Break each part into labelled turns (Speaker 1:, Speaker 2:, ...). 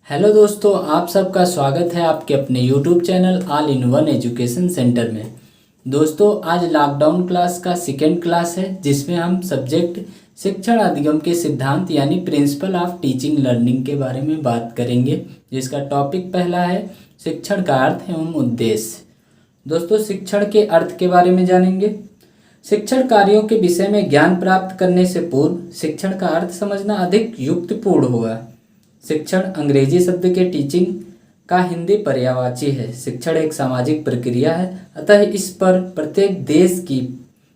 Speaker 1: Hello दोस्तों, आप सबका स्वागत है आपके अपने YouTube channel all in one education centre में। दोस्तों, आज लॉकडाउन क्लास का सेकेंड क्लास है जिसमें हम सब्जेक्ट शिक्षण अधिगम के सिद्धांत यानी प्रिंसिपल ऑफ टीचिंग लर्निंग के बारे में बात करेंगे, जिसका टॉपिक पहला है शिक्षण का अर्थ एवं उद्देश्य। दोस्तों, शिक्षण के अर्थ के बारे में जानेंगे। शिक्षण कार्यों के विषय में ज्ञान प्राप्त करने से पूर्व शिक्षण का अर्थ समझना अधिक युक्तिपूर्ण होगा। शिक्षण अंग्रेजी शब्द के टीचिंग का हिंदी पर्यायवाची है। शिक्षण एक सामाजिक प्रक्रिया है, अतः इस पर प्रत्येक देश की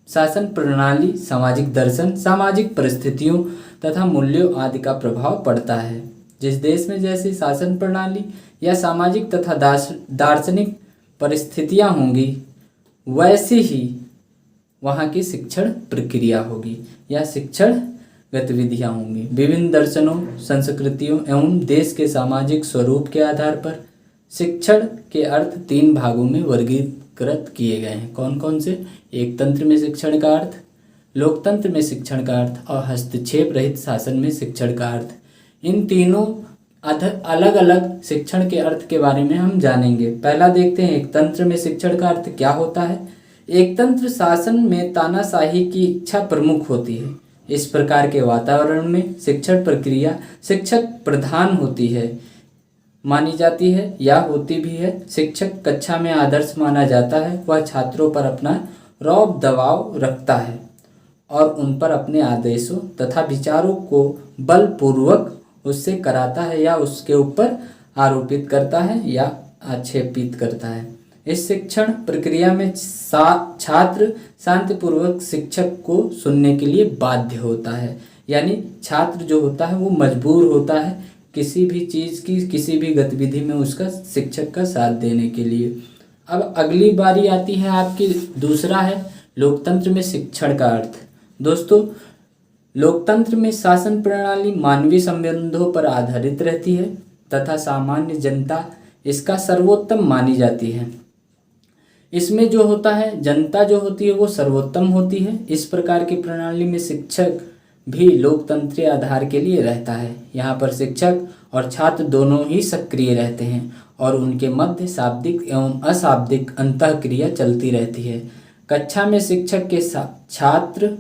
Speaker 1: शासन प्रणाली, सामाजिक दर्शन, सामाजिक परिस्थितियों तथा मूल्यों आदि का प्रभाव पड़ता है। जिस देश में जैसी शासन प्रणाली या सामाजिक तथा दार्शनिक परिस्थितियां होंगी, वैसी ही वहाँ की शिक्षण प्रक्रिया होगी या शिक्षण गतिविधियाँ होंगी। विभिन्न दर्शनों, संस्कृतियों एवं देश के सामाजिक स्वरूप के आधार पर शिक्षण के अर्थ तीन भागों में वर्गीकृत किए गए हैं। कौन कौन से? एक तंत्र में शिक्षण का अर्थ, लोकतंत्र में शिक्षण का अर्थ और हस्तक्षेप रहित शासन में शिक्षण का अर्थ। इन तीनों अलग अलग शिक्षण के अर्थ के बारे में हम जानेंगे। पहला देखते हैं, एक तंत्र में शिक्षण का अर्थ क्या होता है। एक तंत्र शासन में तानाशाही की इच्छा प्रमुख होती है। इस प्रकार के वातावरण में शिक्षण प्रक्रिया शिक्षक प्रधान होती है, मानी जाती है या होती भी है। शिक्षक कक्षा में आदर्श माना जाता है। वह छात्रों पर अपना रौब दबाव रखता है और उन पर अपने आदेशों तथा विचारों को बलपूर्वक उससे कराता है या उसके ऊपर आरोपित करता है या आक्षेपित करता है। इस शिक्षण प्रक्रिया में छात्र शांतिपूर्वक शिक्षक को सुनने के लिए बाध्य होता है, यानी छात्र जो होता है वो मजबूर होता है किसी भी चीज़ की, किसी भी गतिविधि में उसका शिक्षक का साथ देने के लिए। अब अगली बारी आती है आपकी, दूसरा है लोकतंत्र में शिक्षण का अर्थ। दोस्तों, लोकतंत्र में शासन प्रणाली मानवीय संबंधों पर आधारित रहती है तथा सामान्य जनता इसका सर्वोत्तम मानी जाती है। इसमें जो होता है, जनता जो होती है वो सर्वोत्तम होती है। इस प्रकार की प्रणाली में शिक्षक भी लोकतंत्रीय आधार के लिए रहता है। यहाँ पर शिक्षक और छात्र दोनों ही सक्रिय रहते हैं और उनके मध्य शाब्दिक एवं अशाब्दिक अंतःक्रिया चलती रहती है। कक्षा में शिक्षक के छात्र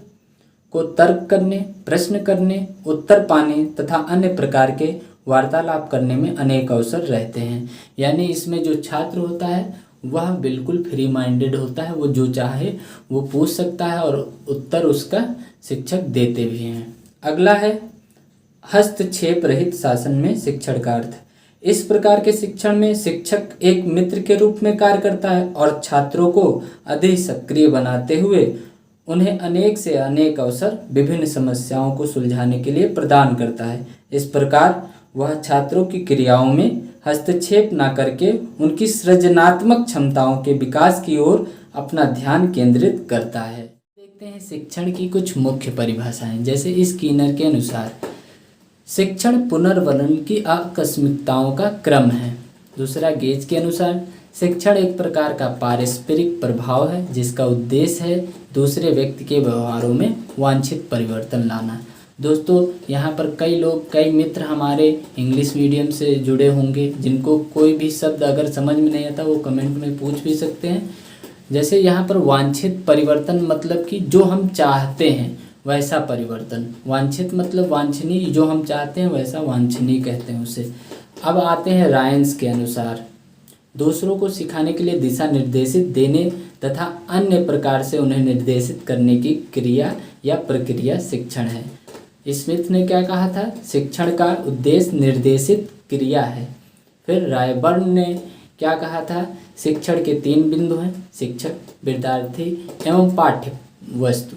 Speaker 1: को तर्क करने, प्रश्न करने, उत्तर पाने तथा अन्य प्रकार के वार्तालाप करने में अनेक अवसर रहते हैं। यानी इसमें जो छात्र होता है वह बिल्कुल फ्री माइंडेड होता है, वो जो चाहे वो पूछ सकता है और उत्तर उसका शिक्षक देते भी हैं। अगला है हस्तक्षेप रहित शासन में शिक्षण का अर्थ। इस प्रकार के शिक्षण में शिक्षक एक मित्र के रूप में कार्य करता है और छात्रों को अधिक सक्रिय बनाते हुए उन्हें अनेक से अनेक अवसर विभिन्न समस्याओं को सुलझाने के लिए प्रदान करता है। इस प्रकार वह छात्रों की क्रियाओं में हस्तक्षेप न करके उनकी सृजनात्मक क्षमताओं के विकास की ओर अपना ध्यान केंद्रित करता है। देखते हैं शिक्षण की कुछ मुख्य परिभाषाएं। जैसे स्किनर के अनुसार शिक्षण पुनर्वलन की आकस्मिकताओं का क्रम है। दूसरा, गेज के अनुसार शिक्षण एक प्रकार का पारस्परिक प्रभाव है जिसका उद्देश्य है दूसरे व्यक्ति के व्यवहारों में वांछित परिवर्तन लाना। दोस्तों, यहाँ पर कई मित्र हमारे इंग्लिश मीडियम से जुड़े होंगे, जिनको कोई भी शब्द अगर समझ में नहीं आता वो कमेंट में पूछ भी सकते हैं। जैसे यहाँ पर वांछित परिवर्तन मतलब कि जो हम चाहते हैं वैसा परिवर्तन, वांछित मतलब वांछनीय, जो हम चाहते हैं वैसा वांछनीय कहते हैं उसे। अब आते हैं रायंस के अनुसार, दूसरों को सिखाने के लिए दिशा निर्देशित देने तथा अन्य प्रकार से उन्हें निर्देशित करने की क्रिया या प्रक्रिया शिक्षण है। स्मिथ ने क्या कहा था? शिक्षण का उद्देश्य निर्देशित क्रिया है। फिर रायबर्न ने क्या कहा था? शिक्षण के तीन बिंदु हैं, शिक्षक, विद्यार्थी एवं पाठ्य वस्तु।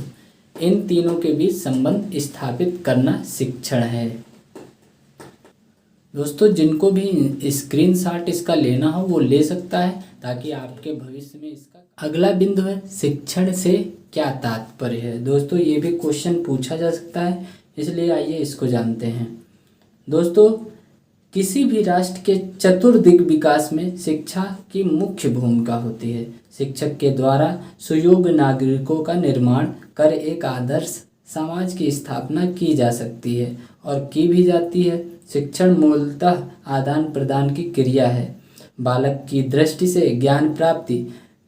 Speaker 1: इन तीनों के बीच संबंध स्थापित करना शिक्षण है। दोस्तों, जिनको भी स्क्रीनशॉट इसका लेना हो वो ले सकता है ताकि आपके भविष्य में इसका। अगला बिंदु है शिक्षण से क्या तात्पर्य है। दोस्तों, ये भी क्वेश्चन पूछा जा सकता है, इसलिए आइए इसको जानते हैं। दोस्तों, किसी भी राष्ट्र के चतुर्दिग विकास में शिक्षा की मुख्य भूमिका होती है। शिक्षक के द्वारा सुयोग्य नागरिकों का निर्माण कर एक आदर्श समाज की स्थापना की जा सकती है और की भी जाती है। शिक्षण मूलतः आदान प्रदान की क्रिया है। बालक की दृष्टि से ज्ञान प्राप्ति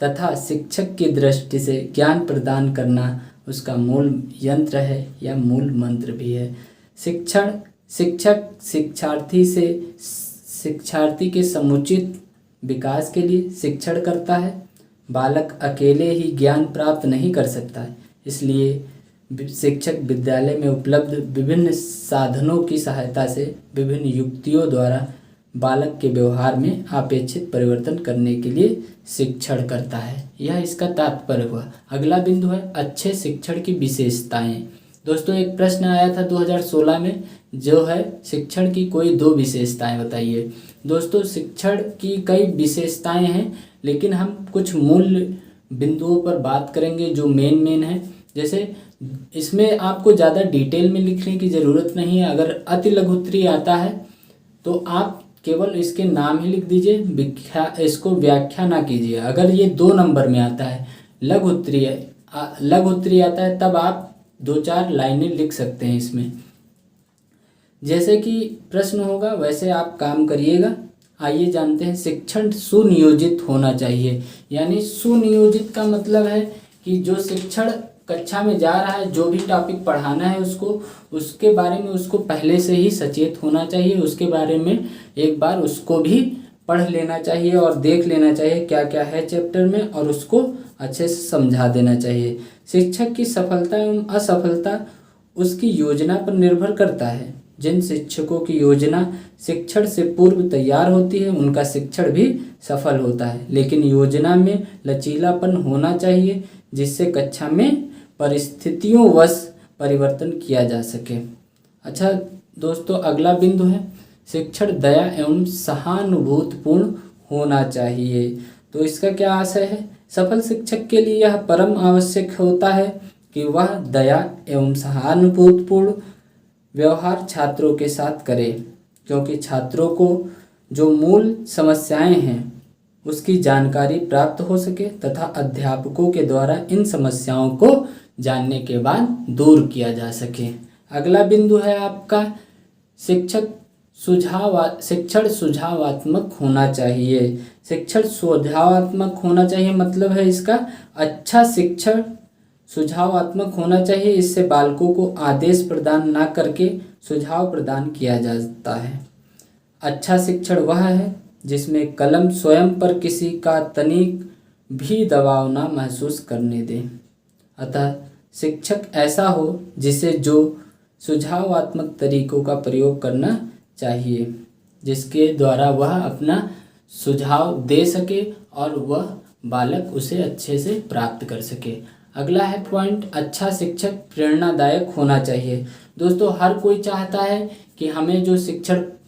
Speaker 1: तथा शिक्षक की दृष्टि से ज्ञान प्रदान करना उसका मूल यंत्र है या मूल मंत्र भी है। शिक्षक शिक्षार्थी के समुचित विकास के लिए शिक्षण करता है। बालक अकेले ही ज्ञान प्राप्त नहीं कर सकता है, इसलिए शिक्षक विद्यालय में उपलब्ध विभिन्न साधनों की सहायता से विभिन्न युक्तियों द्वारा बालक के व्यवहार में अपेक्षित परिवर्तन करने के लिए शिक्षण करता है। यह इसका तात्पर्य हुआ। अगला बिंदु है अच्छे शिक्षण की विशेषताएं। दोस्तों एक प्रश्न आया था 2016 में, जो है शिक्षण की कोई 2 विशेषताएं बताइए। दोस्तों शिक्षण की कई विशेषताएं हैं, लेकिन हम कुछ मूल बिंदुओं पर बात करेंगे जो मेन है। जैसे इसमें आपको ज़्यादा डिटेल में लिखने की ज़रूरत नहीं है। अगर अति लघुत्तरी आता है तो आप केवल इसके नाम ही लिख दीजिए, इसको व्याख्या ना कीजिए। अगर ये 2 नंबर में आता है, लघुत्तरी आता है, तब आप 2-4 लाइनें लिख सकते हैं इसमें। जैसे कि प्रश्न होगा वैसे आप काम करिएगा। आइए जानते हैं। शिक्षण सुनियोजित होना चाहिए। यानी सुनियोजित का मतलब है कि जो शिक्षण कक्षा में जा रहा है, जो भी टॉपिक पढ़ाना है उसके बारे में उसको पहले से ही सचेत होना चाहिए। उसके बारे में एक बार उसको भी पढ़ लेना चाहिए और देख लेना चाहिए क्या क्या है चैप्टर में, और उसको अच्छे से समझा देना चाहिए। शिक्षक की सफलता एवं असफलता उसकी योजना पर निर्भर करता है। जिन शिक्षकों की योजना शिक्षण से पूर्व तैयार होती है उनका शिक्षण भी सफल होता है, लेकिन योजना में लचीलापन होना चाहिए जिससे कक्षा में परिस्थितियों वश परिवर्तन किया जा सके। अच्छा दोस्तों अगला बिंदु है शिक्षण दया एवं सहानुभूतिपूर्ण होना चाहिए। तो इसका क्या आशय है? सफल शिक्षक के लिए यह परम आवश्यक होता है कि वह दया एवं सहानुभूतिपूर्ण व्यवहार छात्रों के साथ करे, क्योंकि छात्रों को जो मूल समस्याएं हैं उसकी जानकारी प्राप्त हो सके तथा अध्यापकों के द्वारा इन समस्याओं को जानने के बाद दूर किया जा सके। अगला बिंदु है आपका शिक्षण सुझावात्मक होना चाहिए। शिक्षण सुझावात्मक होना चाहिए मतलब है इसका अच्छा शिक्षण सुझावात्मक होना चाहिए। इससे बालकों को आदेश प्रदान ना करके सुझाव प्रदान किया जाता है। अच्छा शिक्षण वह है जिसमें कलम स्वयं पर किसी का तनिक भी दबाव ना महसूस करने दे। अतः शिक्षक ऐसा हो जिसे जो सुझावात्मक तरीकों का प्रयोग करना चाहिए, जिसके द्वारा वह अपना सुझाव दे सके और वह बालक उसे अच्छे से प्राप्त कर सके। अगला है पॉइंट अच्छा शिक्षक प्रेरणादायक होना चाहिए। दोस्तों हर कोई चाहता है कि हमें जो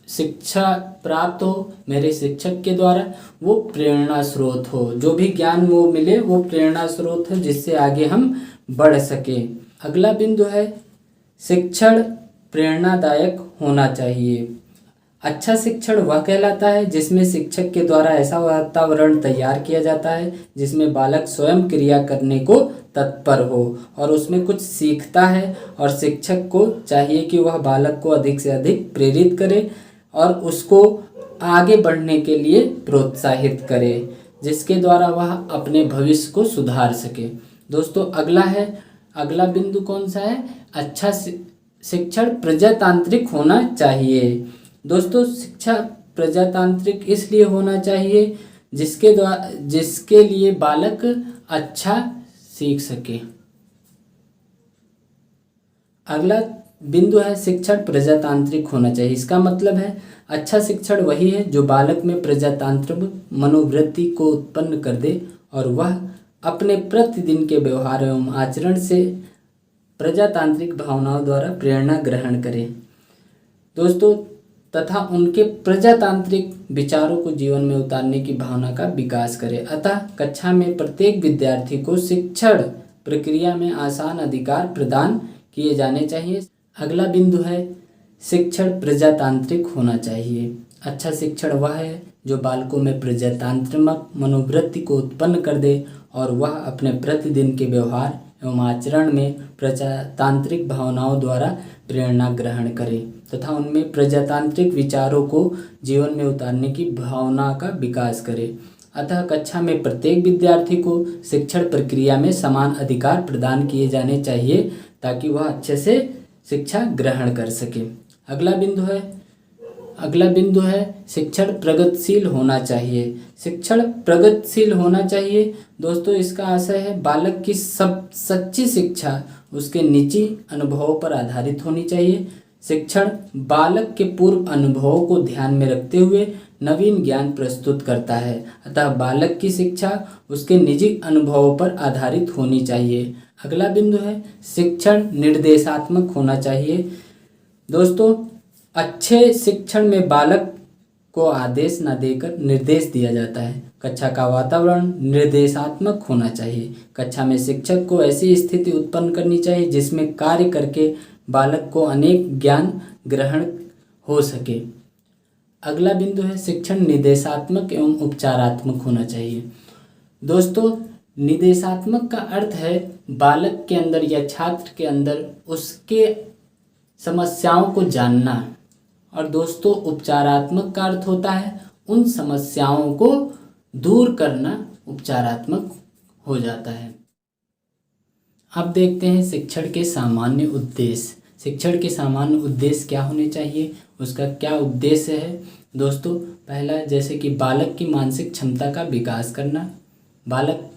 Speaker 1: शिक्षा प्राप्त हो मेरे शिक्षक के द्वारा वो प्रेरणा स्रोत हो, जो भी ज्ञान वो मिले वो प्रेरणा स्रोत हो जिससे आगे हम बढ़ सके। अगला बिंदु है शिक्षण प्रेरणादायक होना चाहिए। अच्छा शिक्षण वह कहलाता है जिसमें शिक्षक के द्वारा ऐसा वातावरण तैयार किया जाता है जिसमें बालक स्वयं क्रिया करने को तत्पर हो और उसमें कुछ सीखता है, और शिक्षक को चाहिए कि वह बालक को अधिक से अधिक प्रेरित करे और उसको आगे बढ़ने के लिए प्रोत्साहित करे, जिसके द्वारा वह अपने भविष्य को सुधार सके। दोस्तों अगला बिंदु कौन सा है? अच्छा शिक्षण प्रजातांत्रिक होना चाहिए। दोस्तों शिक्षा प्रजातांत्रिक इसलिए होना चाहिए जिसके लिए बालक अच्छा सीख सके। अगला बिंदु है शिक्षण प्रजातांत्रिक होना चाहिए। इसका मतलब है अच्छा शिक्षण वही है जो बालक में प्रजातांत्रिक मनोवृत्ति को उत्पन्न कर दे और वह अपने प्रतिदिन के व्यवहार एवं आचरण से प्रजातांत्रिक भावनाओं द्वारा प्रेरणा ग्रहण करे दोस्तों, तथा उनके प्रजातांत्रिक विचारों को जीवन में उतारने की भावना का विकास करे। अतः कक्षा में प्रत्येक विद्यार्थी को शिक्षण प्रक्रिया में आसान अधिकार प्रदान किए जाने चाहिए। अगला बिंदु है शिक्षण प्रजातांत्रिक होना चाहिए। अच्छा शिक्षण वह है जो बालकों में प्रजातांत्रिक मनोवृत्ति को उत्पन्न कर दे और वह अपने प्रतिदिन के व्यवहार एवं आचरण में प्रजातांत्रिक भावनाओं द्वारा प्रेरणा ग्रहण करे तथा उनमें प्रजातांत्रिक विचारों को जीवन में उतारने की भावना का विकास करे। अतः कक्षा में प्रत्येक विद्यार्थी को शिक्षण प्रक्रिया में समान अधिकार प्रदान किए जाने चाहिए ताकि वह अच्छे से शिक्षा ग्रहण कर सके। अगला बिंदु है शिक्षण प्रगतिशील होना चाहिए। शिक्षण प्रगतिशील होना चाहिए दोस्तों, इसका आशय है बालक की सब सच्ची शिक्षा उसके निजी अनुभवों पर आधारित होनी चाहिए। शिक्षण बालक के पूर्व अनुभवों को ध्यान में रखते हुए नवीन ज्ञान प्रस्तुत करता है, अतः बालक की शिक्षा उसके निजी अनुभवों पर आधारित होनी चाहिए। अगला बिंदु है शिक्षण निर्देशात्मक होना चाहिए। दोस्तों, अच्छे शिक्षण में बालक को आदेश न देकर निर्देश दिया जाता है। कक्षा का वातावरण निर्देशात्मक होना चाहिए। कक्षा में शिक्षक को ऐसी स्थिति उत्पन्न करनी चाहिए जिसमें कार्य करके बालक को अनेक ज्ञान ग्रहण हो सके। अगला बिंदु है शिक्षण निर्देशात्मक एवं उपचारात्मक होना चाहिए। दोस्तों, निर्देशात्मक का अर्थ है बालक के अंदर या छात्र के अंदर उसके समस्याओं को जानना, और दोस्तों उपचारात्मक का अर्थ होता है उन समस्याओं को दूर करना उपचारात्मक हो जाता है। अब देखते हैं शिक्षण के सामान्य उद्देश्य। शिक्षण के सामान्य उद्देश्य क्या होने चाहिए, उसका क्या उद्देश्य है। दोस्तों, पहला जैसे कि बालक की मानसिक क्षमता का विकास करना, बालक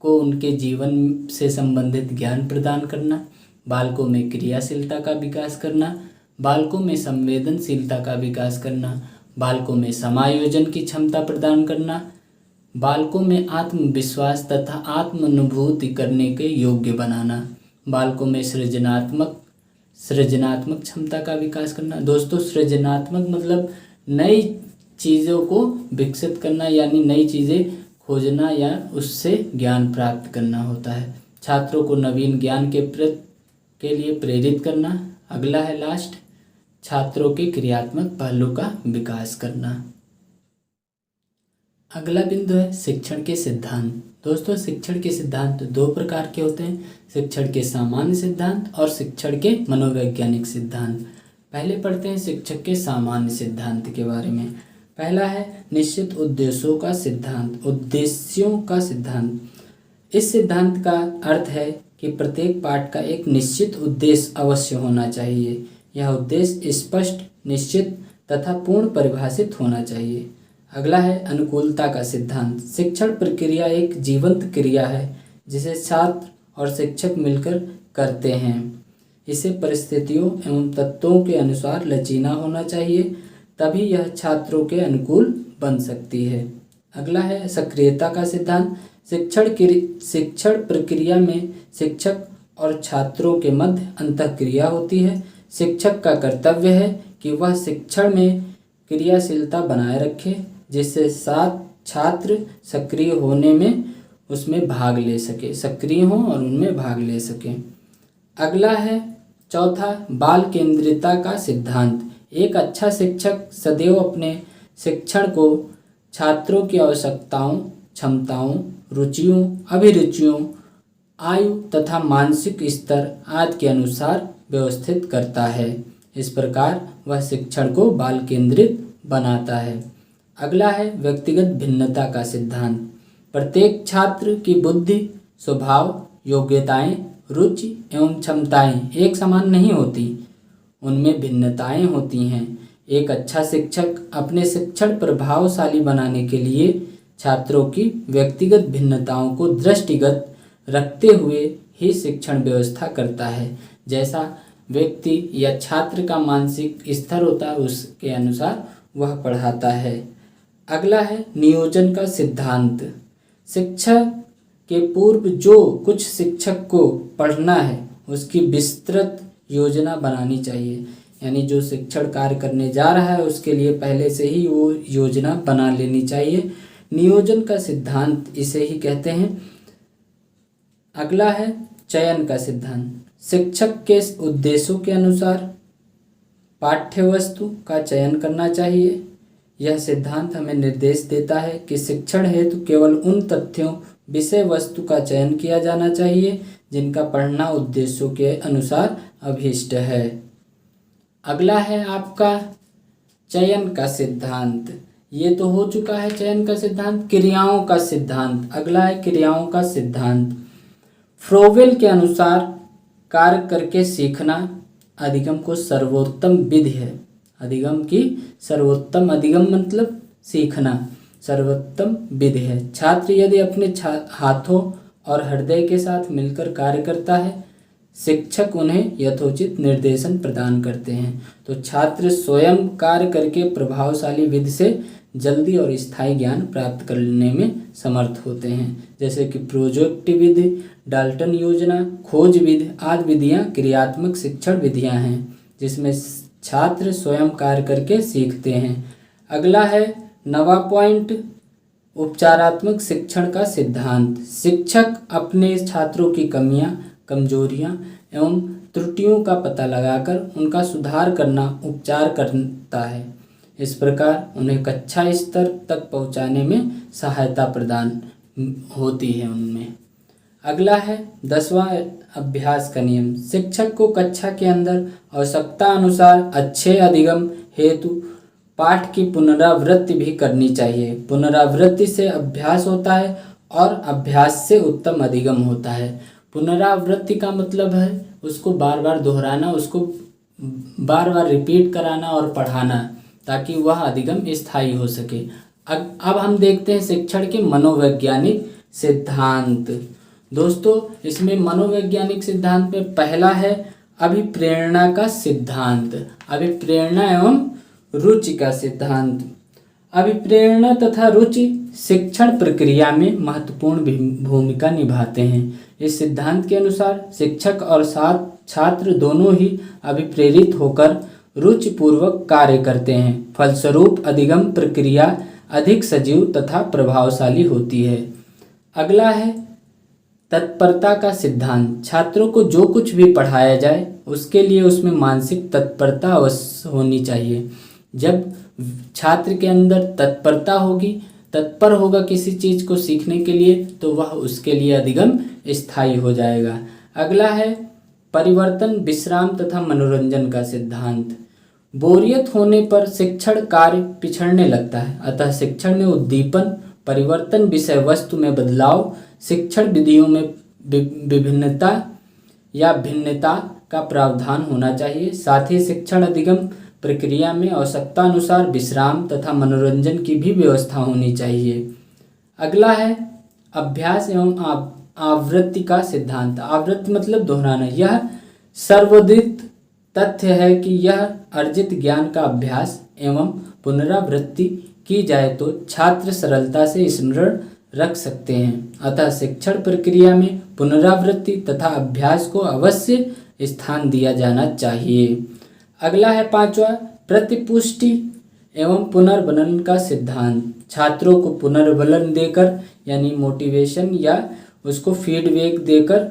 Speaker 1: को उनके जीवन से संबंधित ज्ञान प्रदान करना, बालकों में क्रियाशीलता का विकास करना, बालकों में संवेदनशीलता का विकास करना, बालकों में समायोजन की क्षमता प्रदान करना, बालकों में आत्मविश्वास तथा आत्मानुभूति करने के योग्य बनाना, बालकों में सृजनात्मक क्षमता का विकास करना। दोस्तों, सृजनात्मक मतलब नई चीज़ों को विकसित करना, यानी नई चीज़ें खोजना या उससे ज्ञान प्राप्त करना होता है। छात्रों को नवीन ज्ञान के लिए प्रेरित करना। अगला है लास्ट, छात्रों के क्रियात्मक पहलू का विकास करना। अगला बिंदु है शिक्षण के सिद्धांत। दोस्तों, शिक्षण के सिद्धांत दो प्रकार के होते हैं, शिक्षण के सामान्य सिद्धांत और शिक्षण के मनोवैज्ञानिक सिद्धांत। पहले पढ़ते हैं शिक्षक के सामान्य सिद्धांत के बारे में। पहला है निश्चित उद्देश्यों का सिद्धांत। इस सिद्धांत का अर्थ है कि प्रत्येक पाठ का एक निश्चित उद्देश्य अवश्य होना चाहिए। यह उद्देश्य स्पष्ट, निश्चित तथा पूर्ण परिभाषित होना चाहिए। अगला है अनुकूलता का सिद्धांत। शिक्षण प्रक्रिया एक जीवंत क्रिया है जिसे छात्र और शिक्षक मिलकर करते हैं। इसे परिस्थितियों एवं तत्वों के अनुसार लचीला होना चाहिए, तभी यह छात्रों के अनुकूल बन सकती है। अगला है सक्रियता का सिद्धांत। शिक्षण प्रक्रिया में शिक्षक और छात्रों के मध्य अंतःक्रिया होती है। शिक्षक का कर्तव्य है कि वह शिक्षण में क्रियाशीलता बनाए रखे, जिससे छात्र सक्रिय होने में उसमें भाग ले सके, सक्रिय हों और उनमें भाग ले सकें। अगला है चौथा बाल केंद्रितता का सिद्धांत। एक अच्छा शिक्षक सदैव अपने शिक्षण को छात्रों की आवश्यकताओं, क्षमताओं, रुचियों, अभिरुचियों, आयु तथा मानसिक स्तर आदि के अनुसार व्यवस्थित करता है। इस प्रकार वह शिक्षण को बाल केंद्रित बनाता है। अगला है व्यक्तिगत भिन्नता का सिद्धांत। प्रत्येक छात्र की बुद्धि, स्वभाव, योग्यताएं, रुचि एवं क्षमताएं एक समान नहीं होती, उनमें भिन्नताएं होती हैं। एक अच्छा शिक्षक अपने शिक्षण प्रभावशाली बनाने के लिए छात्रों की व्यक्तिगत भिन्नताओं को दृष्टिगत रखते हुए ही शिक्षण व्यवस्था करता है। जैसा व्यक्ति या छात्र का मानसिक स्तर होता है उसके अनुसार वह पढ़ाता है। अगला है नियोजन का सिद्धांत। शिक्षा के पूर्व जो कुछ शिक्षक को पढ़ना है उसकी विस्तृत योजना बनानी चाहिए, यानी जो शिक्षण कार्य करने जा रहा है उसके लिए पहले से ही वो योजना बना लेनी चाहिए। नियोजन का सिद्धांत इसे ही कहते हैं। अगला है चयन का सिद्धांत। शिक्षक के उद्देश्यों के अनुसार पाठ्य वस्तु का चयन करना चाहिए। यह सिद्धांत हमें निर्देश देता है कि शिक्षण हेतु केवल उन तथ्यों, विषय वस्तु का चयन किया जाना चाहिए जिनका पढ़ना उद्देश्यों के अनुसार अभीष्ट है। अगला है आपका चयन का सिद्धांत। ये तो हो चुका है चयन का सिद्धांत। क्रियाओं का सिद्धांत, अगला है क्रियाओं का सिद्धांत। फ्रोवेल के अनुसार कार्य करके सीखना अधिगम को सर्वोत्तम विधि है। अधिगम की सर्वोत्तम, अधिगम मतलब सीखना, सर्वोत्तम विधि है। छात्र यदि अपने हाथों और हृदय के साथ मिलकर कार्य करता है, शिक्षक उन्हें यथोचित निर्देशन प्रदान करते हैं। तो छात्र स्वयं कार्य करके प्रभावशाली विधि से जल्दी और स्थायी ज्ञान प्राप्त करने में समर्थ होते हैं। जैसे कि प्रोजेक्ट विधि, डाल्टन योजना, खोज विधि आदि विधियां क्रियात्मक शिक्षण विधियां हैं जिसमें छात्र स्वयं कार्य करके सीखते हैं। अगला है 9वां पॉइंट, उपचारात्मक शिक्षण का सिद्धांत। शिक्षक अपने छात्रों की कमियां, कमजोरियां एवं त्रुटियों का पता लगाकर उनका सुधार करना उपचार करता है। इस प्रकार उन्हें कक्षा स्तर तक पहुंचाने में सहायता प्रदान होती है उनमें। अगला है 10वां अभ्यास का नियम। शिक्षक को कक्षा के अंदर आवश्यकता अनुसार अच्छे अधिगम हेतु पाठ की पुनरावृत्ति भी करनी चाहिए। पुनरावृत्ति से अभ्यास होता है और अभ्यास से उत्तम अधिगम होता है। पुनरावृत्ति का मतलब है उसको बार बार दोहराना, उसको बार बार रिपीट कराना और पढ़ाना ताकि वह अधिगम स्थायी हो सके। अब हम देखते हैं शिक्षण के मनोवैज्ञानिक सिद्धांत। दोस्तों इसमें मनोवैज्ञानिक सिद्धांत में पहला है अभिप्रेरणा का सिद्धांत। अभिप्रेरणा एवं रुचि का सिद्धांत। अभिप्रेरणा तथा रुचि शिक्षण प्रक्रिया में महत्वपूर्ण भूमिका निभाते हैं। इस सिद्धांत के अनुसार शिक्षक और छात्र दोनों ही अभिप्रेरित होकर रुचिपूर्वक कार्य करते हैं। फलस्वरूप अधिगम प्रक्रिया अधिक सजीव तथा प्रभावशाली होती है। अगला है तत्परता का सिद्धांत। छात्रों को जो कुछ भी पढ़ाया जाए उसके लिए उसमें मानसिक तत्परता अवश्य होनी चाहिए। जब छात्र के अंदर तत्परता होगी, तत्पर होगा किसी चीज़ को सीखने के लिए, तो वह उसके लिए अधिगम स्थायी हो जाएगा। अगला है परिवर्तन, विश्राम तथा मनोरंजन का सिद्धांत। बोरियत होने पर शिक्षण कार्य पिछड़ने लगता है, अतः शिक्षण में उद्दीपन, परिवर्तन, विषय वस्तु में बदलाव, शिक्षण विधियों में विभिन्नता या भिन्नता का प्रावधान होना चाहिए। साथ ही शिक्षण अधिगम प्रक्रिया में आवश्यकता अनुसार विश्राम तथा मनोरंजन की भी व्यवस्था होनी चाहिए। अगला है अभ्यास एवं आवृत्ति का सिद्धांत। आवृत्ति मतलब दोहराना। यह सर्वोदित तथ्य है कि यह अर्जित ज्ञान का अभ्यास एवं पुनरावृत्ति की जाए तो छात्र सरलता से स्मरण रख सकते हैं। अतः शिक्षण प्रक्रिया में पुनरावृत्ति तथा अभ्यास को अवश्य स्थान दिया जाना चाहिए। अगला है 5वां प्रतिपुष्टि एवं पुनर्बलन का सिद्धांत। छात्रों को पुनर्बलन देकर यानी मोटिवेशन या उसको फीडबैक देकर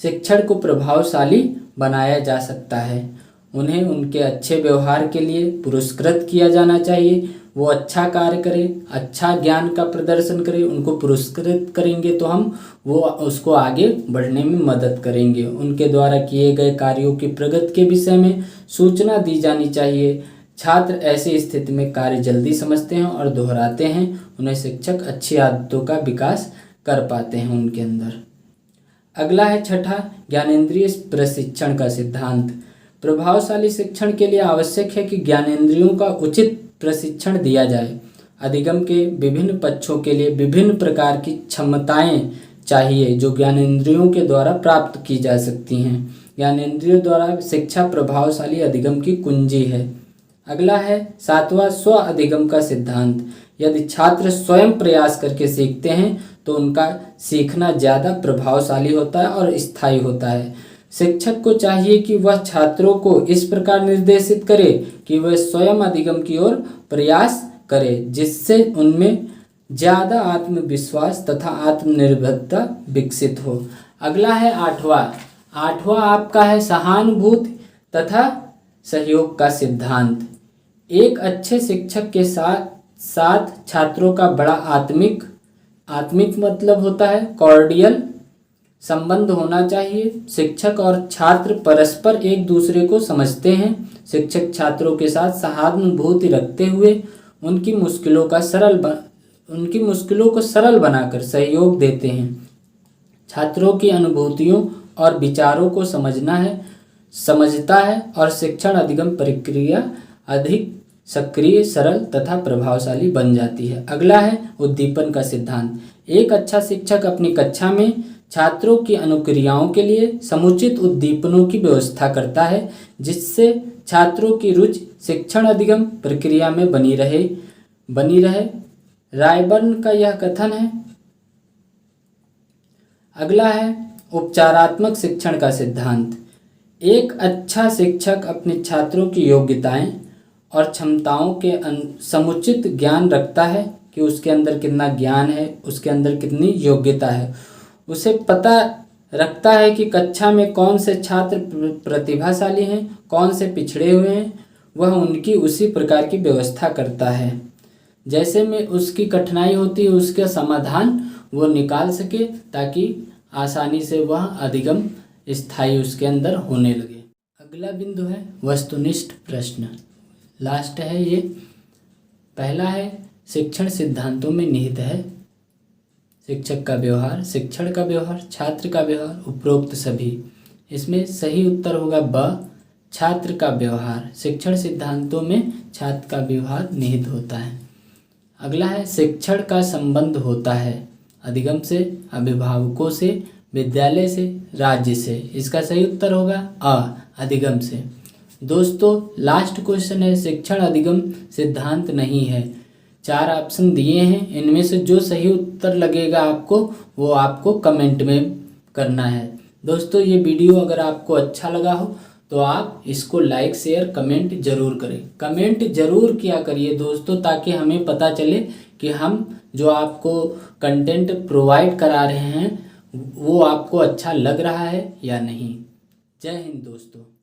Speaker 1: शिक्षण को प्रभावशाली बनाया जा सकता है। उन्हें उनके अच्छे व्यवहार के लिए पुरस्कृत किया जाना चाहिए। वो अच्छा कार्य करें, अच्छा ज्ञान का प्रदर्शन करें, उनको पुरस्कृत करेंगे तो हम वो उसको आगे बढ़ने में मदद करेंगे। उनके द्वारा किए गए कार्यों की प्रगति के विषय में सूचना दी जानी चाहिए। छात्र ऐसी स्थिति में कार्य जल्दी समझते हैं और दोहराते हैं। उन्हें शिक्षक अच्छी आदतों का विकास कर पाते हैं उनके अंदर। अगला है 6ठा ज्ञानेंद्रिय प्रशिक्षण का सिद्धांत। प्रभावशाली शिक्षण के लिए आवश्यक है कि ज्ञानेंद्रियों का उचित प्रशिक्षण दिया जाए। अधिगम के विभिन्न पक्षों के लिए विभिन्न प्रकार की क्षमताएं चाहिए जो ज्ञानेंद्रियों के द्वारा प्राप्त की जा सकती हैं। ज्ञानेंद्रियों द्वारा शिक्षा प्रभावशाली अधिगम की कुंजी है। अगला है 7वां स्व अधिगम का सिद्धांत। यदि छात्र स्वयं प्रयास करके सीखते हैं तो उनका सीखना ज़्यादा प्रभावशाली होता है और स्थायी होता है। शिक्षक को चाहिए कि वह छात्रों को इस प्रकार निर्देशित करे कि वह स्वयं अधिगम की ओर प्रयास करे, जिससे उनमें ज़्यादा आत्मविश्वास तथा आत्मनिर्भरता विकसित हो। अगला है 8वां आपका है सहानुभूति तथा सहयोग का सिद्धांत। एक अच्छे शिक्षक के साथ छात्रों का बड़ा आत्मिक मतलब होता है कॉर्डियल संबंध होना चाहिए। शिक्षक और छात्र परस्पर एक दूसरे को समझते हैं। शिक्षक छात्रों के साथ सहानुभूति रखते हुए उनकी मुश्किलों को सरल बनाकर सहयोग देते हैं। छात्रों की अनुभूतियों और विचारों को समझता है और शिक्षण अधिगम प्रक्रिया अधिक सक्रिय, सरल तथा प्रभावशाली बन जाती है। अगला है उद्दीपन का सिद्धांत। एक अच्छा शिक्षक अपनी कक्षा में छात्रों की अनुक्रियाओं के लिए समुचित उद्दीपनों की व्यवस्था करता है, जिससे छात्रों की रुचि शिक्षण अधिगम प्रक्रिया में बनी रहे। रायबर्न का यह कथन है। अगला है उपचारात्मक शिक्षण का सिद्धांत। एक अच्छा शिक्षक अपने छात्रों की योग्यताएं और क्षमताओं के समुचित ज्ञान रखता है कि उसके अंदर कितना ज्ञान है, उसके अंदर कितनी योग्यता है। उसे पता रखता है कि कक्षा में कौन से छात्र प्रतिभाशाली हैं, कौन से पिछड़े हुए हैं। वह उनकी उसी प्रकार की व्यवस्था करता है। जैसे में उसकी कठिनाई होती है, उसका समाधान वो निकाल सके, ताकि आसानी से वह अधिगम स्थायी उसके अंदर होने लगे। अगला बिंदु है वस्तुनिष्ठ प्रश्न। लास्ट है ये। पहला है शिक्षण सिद्धांतों में निहित है शिक्षक का व्यवहार, शिक्षण का व्यवहार, छात्र का व्यवहार, उपरोक्त सभी। इसमें सही उत्तर होगा ब, छात्र का व्यवहार। शिक्षण सिद्धांतों में छात्र का व्यवहार निहित होता है। अगला है शिक्षण का संबंध होता है अधिगम से, अभिभावकों से, विद्यालय से, राज्य से। इसका सही उत्तर होगा अ, अधिगम से। दोस्तों लास्ट क्वेश्चन है शिक्षण अधिगम सिद्धांत नहीं है। 4 ऑप्शन दिए हैं, इनमें से जो सही उत्तर लगेगा आपको वो आपको कमेंट में करना है। दोस्तों ये वीडियो अगर आपको अच्छा लगा हो तो आप इसको लाइक, शेयर, कमेंट जरूर करें। कमेंट जरूर किया करिए दोस्तों, ताकि हमें पता चले कि हम जो आपको कंटेंट प्रोवाइड करा रहे हैं वो आपको अच्छा लग रहा है या नहीं। जय हिंद दोस्तों।